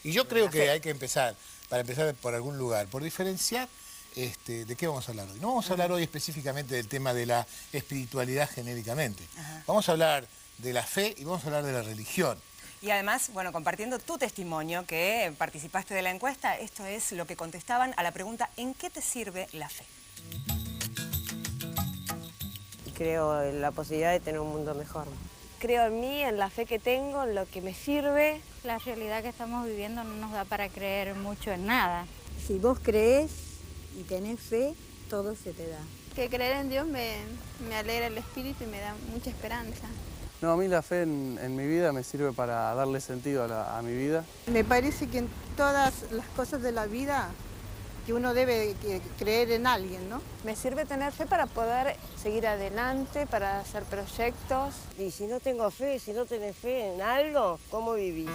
Y yo creo que hay que empezar, para empezar por algún lugar, por diferenciar de qué vamos a hablar hoy. No vamos a hablar hoy específicamente del tema de la espiritualidad genéricamente. Vamos a hablar de la fe y vamos a hablar de la religión. Y además, bueno, compartiendo tu testimonio, que participaste de la encuesta, esto es lo que contestaban a la pregunta ¿en qué te sirve la fe? Creo en la posibilidad de tener un mundo mejor. Creo en mí, en la fe que tengo, en lo que me sirve. La realidad que estamos viviendo no nos da para creer mucho en nada. Si vos crees y tenés fe, todo se te da. Que creer en Dios me alegra el espíritu y me da mucha esperanza. No, a mí la fe en mi vida me sirve para darle sentido a mi vida. Me parece que en todas las cosas de la vida que uno debe creer en alguien, ¿no? Me sirve tener fe para poder seguir adelante, para hacer proyectos. Y si no tengo fe, si no tenés fe en algo, ¿cómo vivís?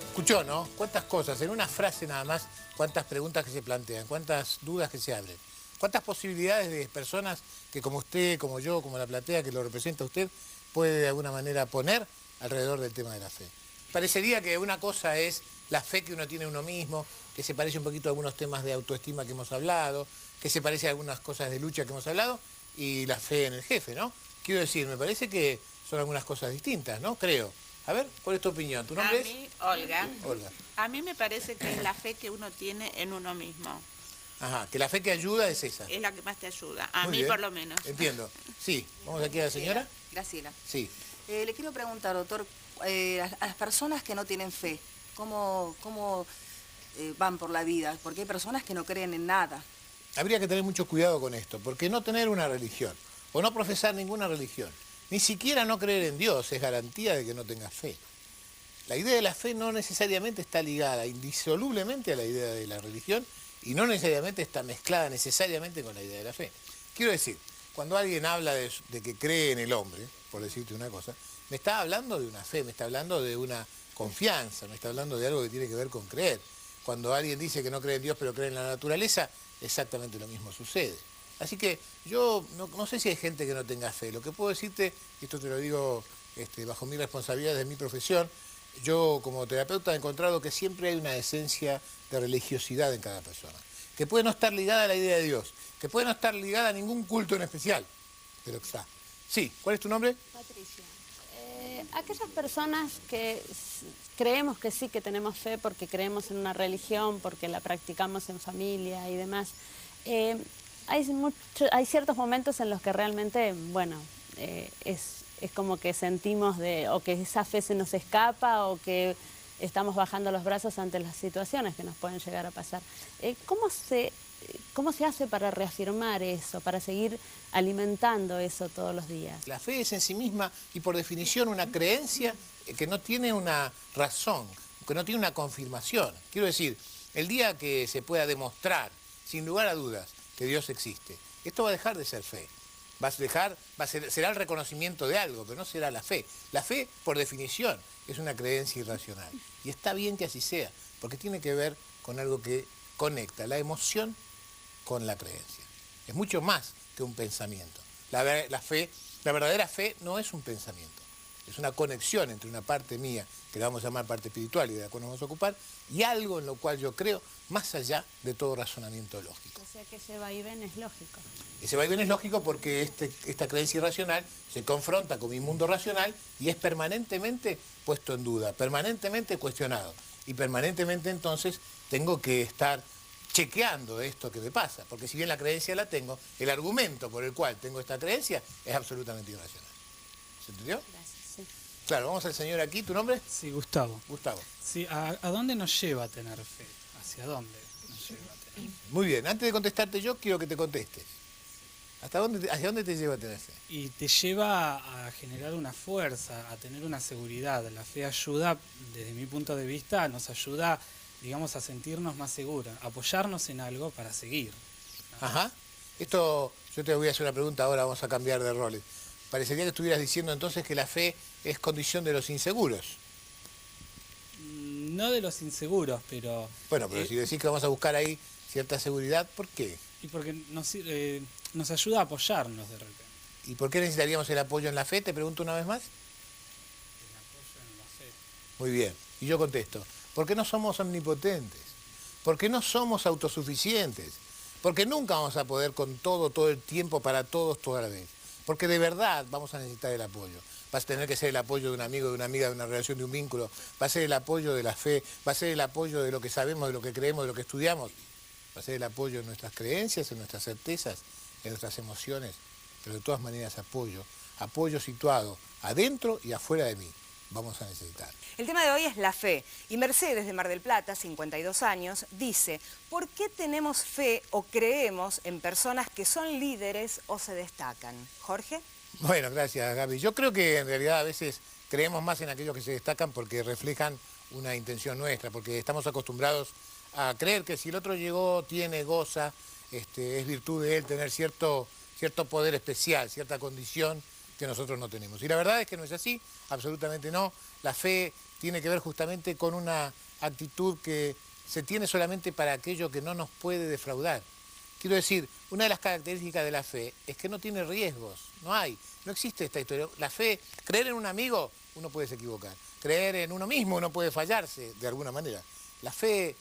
Escuchó, ¿no? Cuántas cosas, en una frase nada más, cuántas preguntas que se plantean, cuántas dudas que se abren. ¿Cuántas posibilidades de personas que como usted, como yo, como la platea que lo representa usted, puede de alguna manera poner alrededor del tema de la fe? Parecería que una cosa es la fe que uno tiene en uno mismo, que se parece un poquito a algunos temas de autoestima que hemos hablado, que se parece a algunas cosas de lucha que hemos hablado, y la fe en el jefe, ¿no? Quiero decir, me parece que son algunas cosas distintas, ¿no? Creo. A ver, ¿cuál es tu opinión? ¿Tu nombre es? A mí, Olga. Olga. A mí me parece que es la fe que uno tiene en uno mismo. Ajá, que la fe que ayuda es esa. Es la que más te ayuda, a Muy mí bien. por lo menos. Entiendo. Sí, vamos aquí a la señora. Graciela. Sí. Le quiero preguntar, doctor, a las personas que no tienen fe, ¿cómo van por la vida? Porque hay personas que no creen en nada. Habría que tener mucho cuidado con esto, porque no tener una religión, o no profesar ninguna religión, ni siquiera no creer en Dios, es garantía de que no tengas fe. La idea de la fe no necesariamente está ligada indisolublemente a la idea de la religión, y no necesariamente está mezclada necesariamente con la idea de la fe. Quiero decir, cuando alguien habla de que cree en el hombre, por decirte una cosa, me está hablando de una fe, me está hablando de una confianza, me está hablando de algo que tiene que ver con creer. Cuando alguien dice que no cree en Dios pero cree en la naturaleza, exactamente lo mismo sucede. Así que yo no sé si hay gente que no tenga fe. Lo que puedo decirte, y esto te lo digo bajo mi responsabilidad de mi profesión, yo como terapeuta he encontrado que siempre hay una esencia de religiosidad en cada persona, que puede no estar ligada a la idea de Dios, que puede no estar ligada a ningún culto en especial, pero está. Sí, ¿cuál es tu nombre? Patricia. Aquellas personas que creemos que sí que tenemos fe porque creemos en una religión, porque la practicamos en familia y demás, hay ciertos momentos en los que realmente, bueno, es como que sentimos o que esa fe se nos escapa o que estamos bajando los brazos ante las situaciones que nos pueden llegar a pasar. ¿Cómo se hace para reafirmar eso, para seguir alimentando eso todos los días? La fe es en sí misma y por definición una creencia que no tiene una razón, que no tiene una confirmación. Quiero decir, el día que se pueda demostrar, sin lugar a dudas, que Dios existe, esto va a dejar de ser fe. Será el reconocimiento de algo, pero no será la fe. La fe, por definición, es una creencia irracional. Y está bien que así sea, porque tiene que ver con algo que conecta la emoción con la creencia. Es mucho más que un pensamiento. La verdadera fe no es un pensamiento. Es una conexión entre una parte mía, que la vamos a llamar parte espiritual y de la cual nos vamos a ocupar, y algo en lo cual yo creo más allá de todo razonamiento lógico. O sea que ese vaivén es lógico. Ese vaivén es lógico porque esta creencia irracional se confronta con mi mundo racional y es permanentemente puesto en duda, permanentemente cuestionado. Y permanentemente entonces tengo que estar chequeando esto que me pasa, porque si bien la creencia la tengo, el argumento por el cual tengo esta creencia es absolutamente irracional. ¿Se entendió? Gracias, sí. Claro, vamos al señor aquí. ¿Tu nombre? Sí, Gustavo. Gustavo. Sí, ¿a dónde nos lleva a tener fe? ¿Hacia dónde nos lleva a tener fe? Muy bien, antes de contestarte yo, quiero que te contestes. ¿Hacia dónde te lleva a tener fe? Y te lleva a generar una fuerza, a tener una seguridad. La fe ayuda, desde mi punto de vista, nos ayuda, digamos, a sentirnos más seguros, a apoyarnos en algo para seguir, ¿no? Ajá. Esto, yo te voy a hacer una pregunta ahora, vamos a cambiar de roles. Parecería que estuvieras diciendo entonces que la fe es condición de los inseguros. No de los inseguros, pero... Bueno, pero si decís que vamos a buscar ahí cierta seguridad, ¿por qué? Y porque nos ayuda a apoyarnos de repente. ¿Y por qué necesitaríamos el apoyo en la fe? Te pregunto una vez más. El apoyo en la fe. Muy bien. Y yo contesto, porque no somos omnipotentes, porque no somos autosuficientes, porque nunca vamos a poder con todo el tiempo, para todos, toda la vez. Porque de verdad vamos a necesitar el apoyo. Va a tener que ser el apoyo de un amigo, de una amiga, de una relación, de un vínculo. Va a ser el apoyo de la fe, va a ser el apoyo de lo que sabemos, de lo que creemos, de lo que estudiamos. Va a ser el apoyo en nuestras creencias, en nuestras certezas, en nuestras emociones. Pero de todas maneras apoyo situado adentro y afuera de mí. Vamos a necesitar. El tema de hoy es la fe. Y Mercedes de Mar del Plata, 52 años, dice, ¿por qué tenemos fe o creemos en personas que son líderes o se destacan? ¿Jorge? Bueno, gracias, Gaby. Yo creo que en realidad a veces creemos más en aquellos que se destacan porque reflejan una intención nuestra, porque estamos acostumbrados a creer que si el otro llegó, tiene, goza, es virtud de él tener cierto poder especial, cierta condición que nosotros no tenemos. Y la verdad es que no es así, absolutamente no. La fe tiene que ver justamente con una actitud que se tiene solamente para aquello que no nos puede defraudar. Quiero decir, una de las características de la fe es que no tiene riesgos, no existe esta historia. La fe, creer en un amigo, uno puede se equivocar. Creer en uno mismo, uno puede fallarse de alguna manera. La fe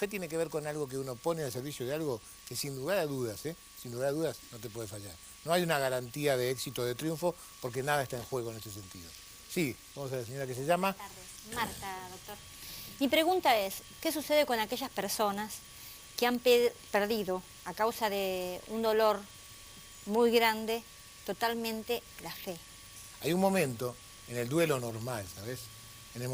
tiene que ver con algo que uno pone al servicio de algo que sin lugar a dudas, sin lugar a dudas no te puede fallar. No hay una garantía de éxito, de triunfo, porque nada está en juego en este sentido. Sí, vamos a la señora que se llama. Buenas tardes. Marta, doctor. Mi pregunta es, ¿qué sucede con aquellas personas que han perdido, a causa de un dolor muy grande, totalmente la fe? Hay un momento en el duelo normal, ¿sabes? En un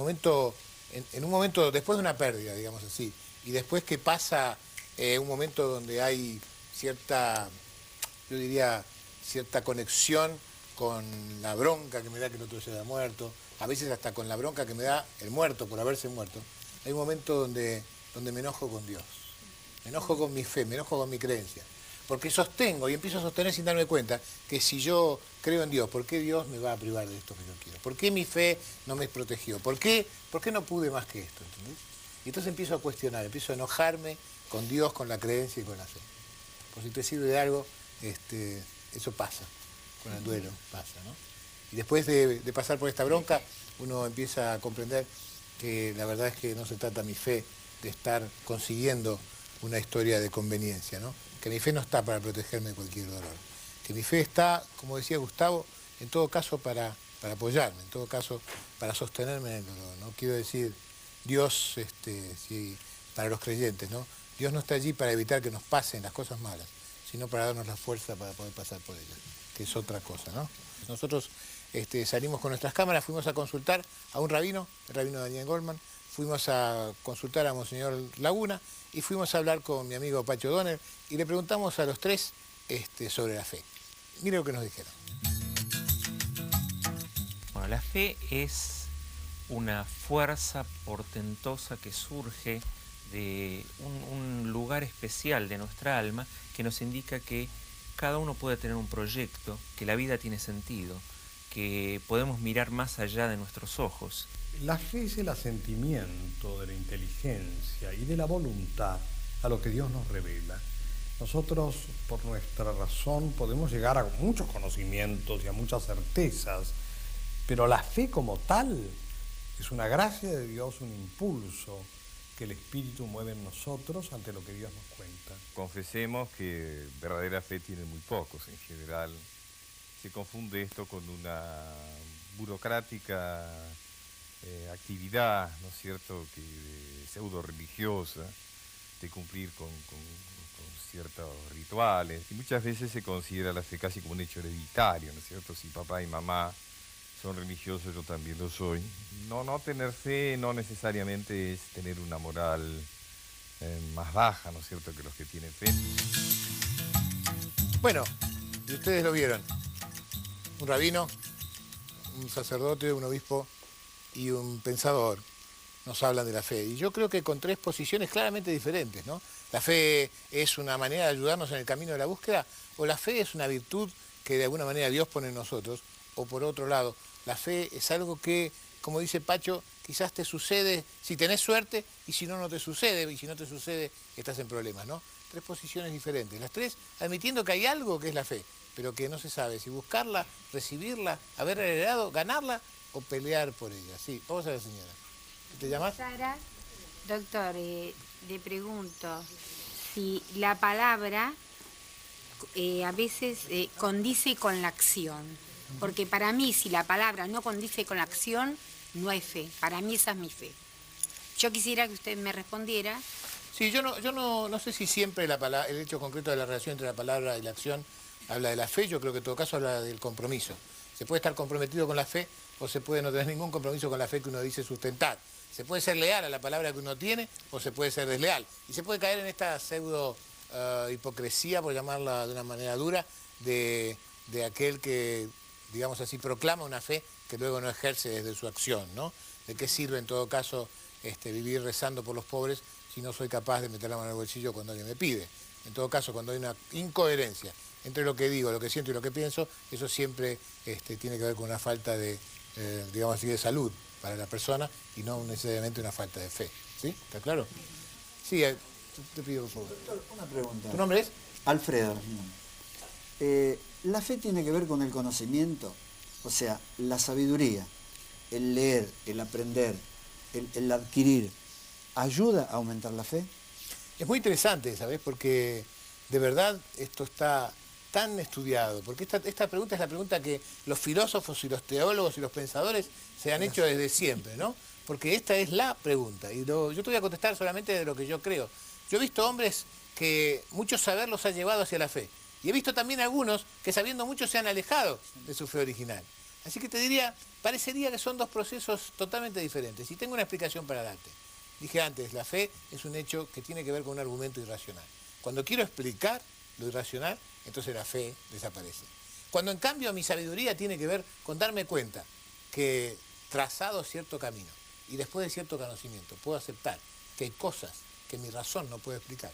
momento después de una pérdida, digamos así, y después que pasa un momento donde hay cierta conexión con la bronca que me da que el otro se haya muerto, a veces hasta con la bronca que me da el muerto por haberse muerto. Hay un momento donde me enojo con Dios, me enojo con mi fe, me enojo con mi creencia, porque sostengo y empiezo a sostener sin darme cuenta que si yo creo en Dios, ¿por qué Dios me va a privar de esto que yo quiero? ¿Por qué mi fe no me protegió? ¿Por qué no pude más que esto? ¿Entendés? Y entonces empiezo a cuestionar, empiezo a enojarme con Dios, con la creencia y con la fe. Por si te sirve de algo, eso pasa, con el duelo pasa, ¿no? Y después de pasar por esta bronca, uno empieza a comprender que la verdad es que no se trata mi fe de estar consiguiendo una historia de conveniencia, ¿no? Que mi fe no está para protegerme de cualquier dolor. Que mi fe está, como decía Gustavo, en todo caso para apoyarme, en todo caso para sostenerme en el dolor, ¿no? Quiero decir, Dios, para los creyentes, ¿no? Dios no está allí para evitar que nos pasen las cosas malas, sino para darnos la fuerza para poder pasar por ellas, que es otra cosa, ¿no? Nosotros salimos con nuestras cámaras, fuimos a consultar a un rabino, el rabino Daniel Goldman, fuimos a consultar a Monseñor Laguna y fuimos a hablar con mi amigo Pacho Donner y le preguntamos a los tres sobre la fe. Mire lo que nos dijeron. Bueno, la fe es una fuerza portentosa que surge de un lugar especial de nuestra alma que nos indica que cada uno puede tener un proyecto, que la vida tiene sentido, que podemos mirar más allá de nuestros ojos. La fe es el asentimiento de la inteligencia y de la voluntad a lo que Dios nos revela. Nosotros, por nuestra razón, podemos llegar a muchos conocimientos y a muchas certezas, pero la fe como tal es una gracia de Dios, un impulso que el Espíritu mueve en nosotros ante lo que Dios nos cuenta. Confesemos que verdadera fe tiene muy pocos en general. Se confunde esto con una burocrática actividad, ¿no es cierto?, que pseudo religiosa, de cumplir con ciertos rituales. Y muchas veces se considera la fe casi como un hecho hereditario, ¿no es cierto? Si papá y mamá son religiosos, yo también lo soy. No tener fe no necesariamente es tener una moral más baja, ¿no es cierto?, que los que tienen fe. Bueno, y ustedes lo vieron. Un rabino, un sacerdote, un obispo y un pensador nos hablan de la fe. Y yo creo que con tres posiciones claramente diferentes, ¿no? La fe es una manera de ayudarnos en el camino de la búsqueda, o la fe es una virtud que de alguna manera Dios pone en nosotros, o por otro lado, la fe es algo que, como dice Pacho, quizás te sucede si tenés suerte y si no, no te sucede, y si no te sucede, estás en problemas, ¿no? tres posiciones diferentes. Las tres admitiendo que hay algo que es la fe, pero que no se sabe si buscarla, recibirla, haber heredado, ganarla o pelear por ella. Sí, vamos a ver, señora. ¿Te llamas? Sara. Doctor, le pregunto si la palabra a veces condice con la acción. Porque para mí, si la palabra no condice con la acción, no hay fe. Para mí esa es mi fe. Yo quisiera que usted me respondiera. Sí, yo no sé si siempre el hecho concreto de la relación entre la palabra y la acción habla de la fe. Yo creo que en todo caso habla del compromiso. Se puede estar comprometido con la fe o se puede no tener ningún compromiso con la fe que uno dice sustentar. Se puede ser leal a la palabra que uno tiene o se puede ser desleal. Y se puede caer en esta pseudo hipocresía, por llamarla de una manera dura, de aquel que, digamos así, proclama una fe que luego no ejerce desde su acción, ¿no? ¿De qué sirve en todo caso vivir rezando por los pobres si no soy capaz de meter la mano en el bolsillo cuando alguien me pide? En todo caso, cuando hay una incoherencia entre lo que digo, lo que siento y lo que pienso, eso siempre tiene que ver con una falta de, digamos así, de salud para la persona y no necesariamente una falta de fe. ¿Sí? ¿Está claro? Sí, te pido por favor. Doctor, una pregunta. ¿Tu nombre es? Alfredo. ¿La fe tiene que ver con el conocimiento? O sea, la sabiduría, el leer, el aprender, el adquirir, ¿ayuda a aumentar la fe? Es muy interesante, ¿sabes? Porque de verdad esto está tan estudiado, porque esta pregunta es la pregunta que los filósofos y los teólogos y los pensadores se han hecho desde siempre, ¿no? Porque esta es la pregunta, y yo te voy a contestar solamente de lo que yo creo. Yo he visto hombres que mucho saber los ha llevado hacia la fe, y he visto también algunos que sabiendo mucho se han alejado de su fe original. Así que te diría, parecería que son dos procesos totalmente diferentes, y tengo una explicación para darte. Dije antes, la fe es un hecho que tiene que ver con un argumento irracional. Cuando quiero explicar lo irracional, entonces la fe desaparece. Cuando en cambio mi sabiduría tiene que ver con darme cuenta que trazado cierto camino y después de cierto conocimiento puedo aceptar que hay cosas que mi razón no puede explicar,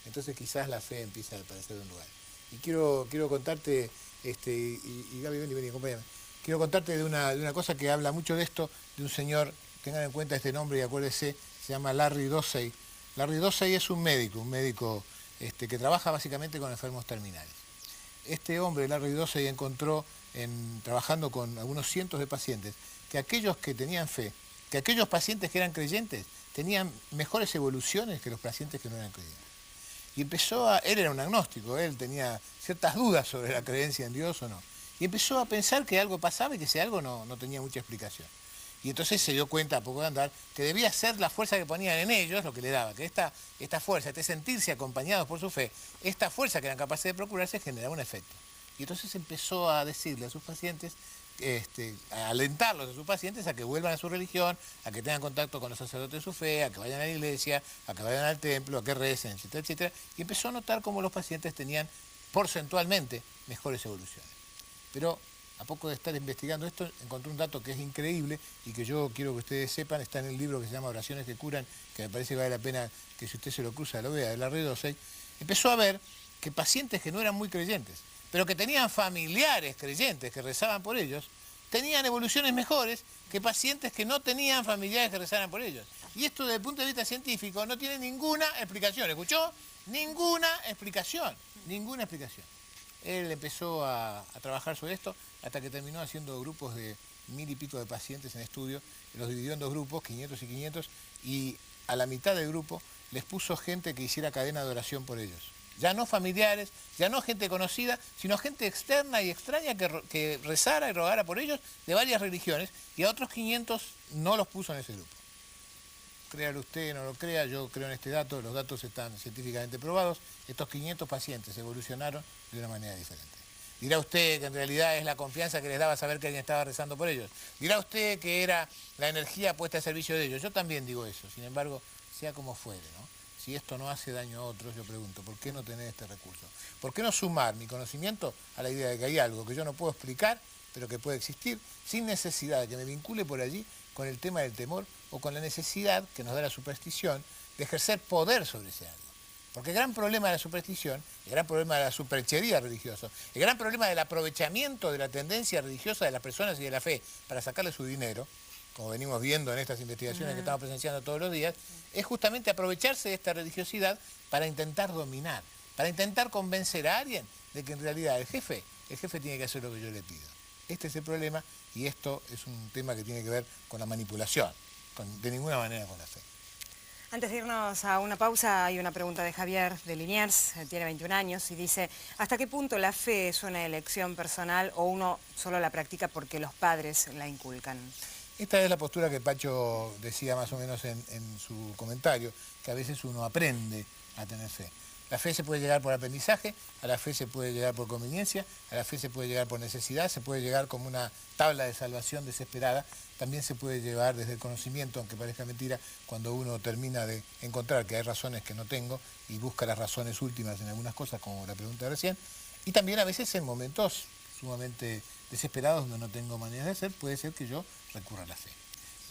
entonces quizás la fe empieza a aparecer en un lugar. Y quiero contarte, y Gaby, vení, acompáñame. Quiero contarte de una cosa que habla mucho de esto, de un señor, tengan en cuenta este nombre y acuérdense, se llama Larry Dossey. Larry Dossey es un médico que trabaja básicamente con enfermos terminales. Este hombre, Larry Dossey, encontró, trabajando con algunos cientos de pacientes, que aquellos que tenían fe, que aquellos pacientes que eran creyentes, tenían mejores evoluciones que los pacientes que no eran creyentes. Y él era un agnóstico, él tenía ciertas dudas sobre la creencia en Dios o no. Y empezó a pensar que algo pasaba y que ese algo no tenía mucha explicación. Y entonces se dio cuenta, a poco de andar, que debía ser la fuerza que ponían en ellos lo que le daba, que esta fuerza, sentirse acompañados por su fe, esta fuerza que eran capaces de procurarse generaba un efecto. Y entonces empezó a decirle a sus pacientes, a alentarlos a sus pacientes a que vuelvan a su religión, a que tengan contacto con los sacerdotes de su fe, a que vayan a la iglesia, a que vayan al templo, a que recen, etcétera, etcétera. Y empezó a notar cómo los pacientes tenían porcentualmente mejores evoluciones. Pero a poco de estar investigando esto, encontré un dato que es increíble y que yo quiero que ustedes sepan, está en el libro que se llama Oraciones que curan, que me parece que vale la pena que si usted se lo cruza lo vea, de Larry Dossey. Empezó a ver que pacientes que no eran muy creyentes, pero que tenían familiares creyentes que rezaban por ellos, tenían evoluciones mejores que pacientes que no tenían familiares que rezaran por ellos. Y esto desde el punto de vista científico no tiene ninguna explicación, ¿escuchó? Ninguna explicación, ninguna explicación. Él empezó a trabajar sobre esto hasta que terminó haciendo grupos de 1000 y pico de pacientes en estudio, los dividió en dos grupos, 500 y 500, y a la mitad del grupo les puso gente que hiciera cadena de oración por ellos. Ya no familiares, ya no gente conocida, sino gente externa y extraña que rezara y rogara por ellos de varias religiones, y a otros 500 no los puso en ese grupo. Créalo usted, no lo crea, yo creo en este dato, los datos están científicamente probados, estos 500 pacientes evolucionaron de una manera diferente. Dirá usted que en realidad es la confianza que les daba saber que alguien estaba rezando por ellos. Dirá usted que era la energía puesta al servicio de ellos. Yo también digo eso, sin embargo, sea como fuere, ¿no? Si esto no hace daño a otros, yo pregunto, ¿por qué no tener este recurso? ¿Por qué no sumar mi conocimiento a la idea de que hay algo que yo no puedo explicar, pero que puede existir, sin necesidad de que me vincule por allí con el tema del temor o con la necesidad que nos da la superstición de ejercer poder sobre ese algo? Porque el gran problema de la superstición, el gran problema de la superchería religiosa, el gran problema del aprovechamiento de la tendencia religiosa de las personas y de la fe para sacarle su dinero, como venimos viendo en estas investigaciones que estamos presenciando todos los días, es justamente aprovecharse de esta religiosidad para intentar dominar, para intentar convencer a alguien de que en realidad el jefe tiene que hacer lo que yo le pido. Este es el problema y esto es un tema que tiene que ver con la manipulación, de ninguna manera con la fe. Antes de irnos a una pausa, hay una pregunta de Javier de Liniers, tiene 21 años, y dice: ¿hasta qué punto la fe es una elección personal o uno solo la practica porque los padres la inculcan? Esta es la postura que Pacho decía más o menos en su comentario, que a veces uno aprende a tener fe. La fe se puede llegar por aprendizaje, a la fe se puede llegar por conveniencia, a la fe se puede llegar por necesidad, se puede llegar como una tabla de salvación desesperada, también se puede llevar desde el conocimiento, aunque parezca mentira, cuando uno termina de encontrar que hay razones que no tengo y busca las razones últimas en algunas cosas, como la pregunta de recién, y también a veces en momentos sumamente desesperados donde no tengo maneras de hacer, puede ser que yo recurra a la fe.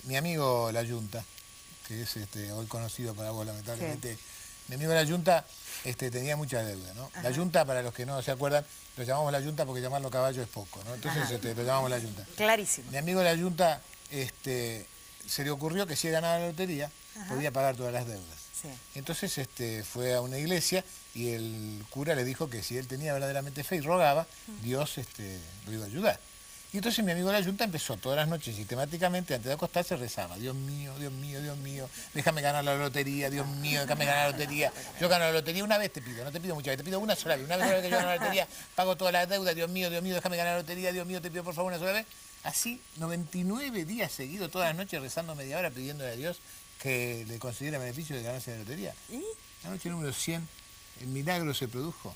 Mi amigo La Yunta, que es hoy conocido para vos lamentablemente, sí. Mi amigo La Yunta tenía mucha deuda, ¿no? Ajá. La Yunta, para los que no se acuerdan, lo llamamos La Yunta porque llamarlo caballo es poco, ¿no? Entonces lo llamamos La Yunta. Clarísimo. Mi amigo La Yunta se le ocurrió que si ganaba la lotería, podía pagar todas las deudas. Sí. Entonces fue a una iglesia y el cura le dijo que si él tenía verdaderamente fe y rogaba, Dios lo iba a ayudar. Y entonces mi amigo La Yunta empezó todas las noches sistemáticamente, antes de acostarse rezaba: Dios mío, Dios mío, Dios mío, déjame ganar la lotería, Dios mío, déjame ganar la lotería. Yo gano la lotería una vez, te pido, no te pido muchas veces, te pido una sola vez. Una vez que yo gano la lotería, pago todas las deudas, Dios mío, déjame ganar la lotería, Dios mío, te pido por favor una sola vez. Así, 99 días seguidos, todas las noches rezando media hora, pidiéndole a Dios que le concediera beneficio de ganarse la lotería. ¿Y? La noche número 100, el milagro se produjo.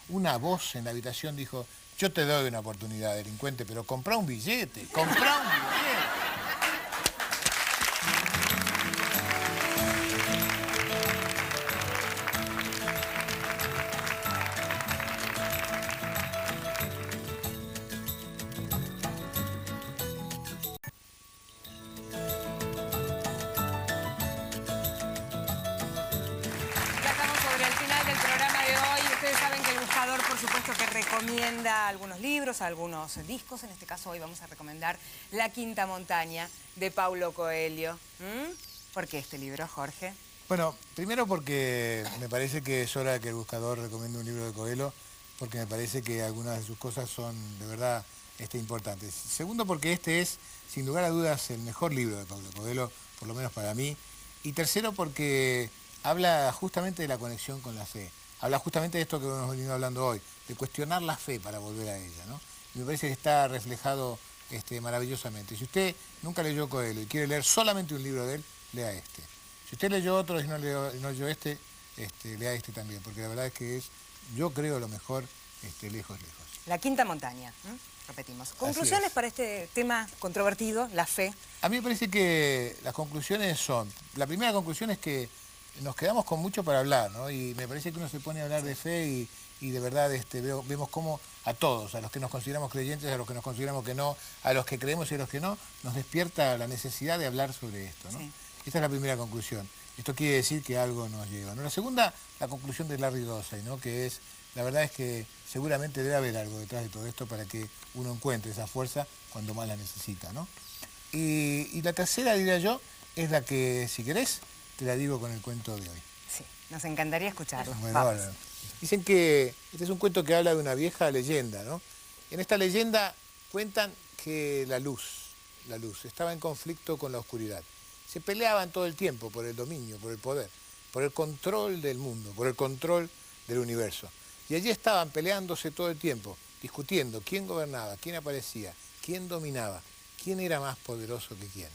Una voz en la habitación dijo: yo te doy una oportunidad, delincuente, pero comprá un billete, comprá un billete. Recomienda algunos libros, algunos discos. En este caso hoy vamos a recomendar La Quinta Montaña de Paulo Coelho. ¿Por qué este libro, Jorge? Bueno, primero porque me parece que es hora de que el buscador recomiende un libro de Coelho, porque me parece que algunas de sus cosas son de verdad importantes. Segundo porque este es, sin lugar a dudas, el mejor libro de Paulo Coelho, por lo menos para mí. Y tercero porque habla justamente de la conexión con la fe. Habla justamente de esto que hemos venido hablando hoy, de cuestionar la fe para volver a ella, ¿no? Y me parece que está reflejado maravillosamente. Si usted nunca leyó Coelho y quiere leer solamente un libro de él, lea este. Si usted leyó otro y no leyó este, lea este también, porque la verdad es que es, yo creo, lo mejor, lejos. La Quinta Montaña, repetimos. ¿Conclusiones para este tema controvertido, la fe? A mí me parece que las conclusiones son, la primera conclusión es que nos quedamos con mucho para hablar, ¿no? Y me parece que uno se pone a hablar de fe y de verdad vemos cómo a todos, a los que nos consideramos creyentes, a los que nos consideramos que no, a los que creemos y a los que no, nos despierta la necesidad de hablar sobre esto, ¿no? Sí. Esta es la primera conclusión. Esto quiere decir que algo nos lleva, ¿no? La segunda, la conclusión de Larry Dossey, ¿no? Que es, la verdad es que seguramente debe haber algo detrás de todo esto para que uno encuentre esa fuerza cuando más la necesita, ¿no? Y la tercera, diría yo, es la que, si querés, te la digo con el cuento de hoy. Sí, nos encantaría escucharlo. Bueno, vamos. Dicen que este es un cuento que habla de una vieja leyenda, ¿no? En esta leyenda cuentan que la luz estaba en conflicto con la oscuridad. Se peleaban todo el tiempo por el dominio, por el poder, por el control del mundo, por el control del universo. Y allí estaban peleándose todo el tiempo, discutiendo quién gobernaba, quién aparecía, quién dominaba, quién era más poderoso que quién.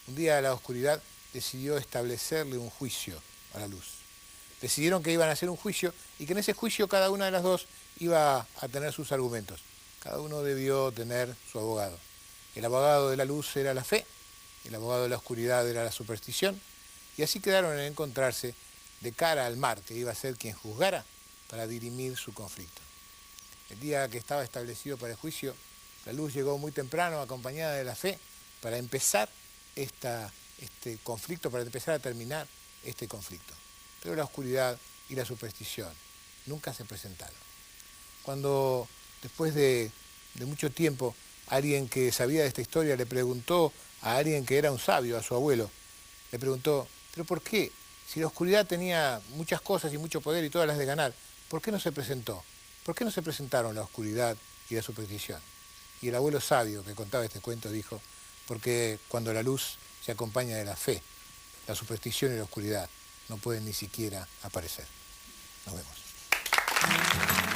Un día la oscuridad decidió establecerle un juicio a la luz. Decidieron que iban a hacer un juicio y que en ese juicio cada una de las dos iba a tener sus argumentos. Cada uno debió tener su abogado. El abogado de la luz era la fe, el abogado de la oscuridad era la superstición, y así quedaron en encontrarse de cara al mar, que iba a ser quien juzgara para dirimir su conflicto. El día que estaba establecido para el juicio, la luz llegó muy temprano acompañada de la fe para empezar este conflicto, para empezar a terminar este conflicto. Pero la oscuridad y la superstición nunca se presentaron. Cuando después de mucho tiempo Alguien que sabía de esta historia le preguntó a alguien que era un sabio, a su abuelo, le preguntó, ¿pero por qué? Si la oscuridad tenía muchas cosas y mucho poder y todas las de ganar, ¿por qué no se presentó? ¿Por qué no se presentaron la oscuridad y la superstición? Y el abuelo sabio que contaba este cuento dijo, porque cuando la luz se acompaña de la fe, la superstición y la oscuridad no pueden ni siquiera aparecer. Nos vemos.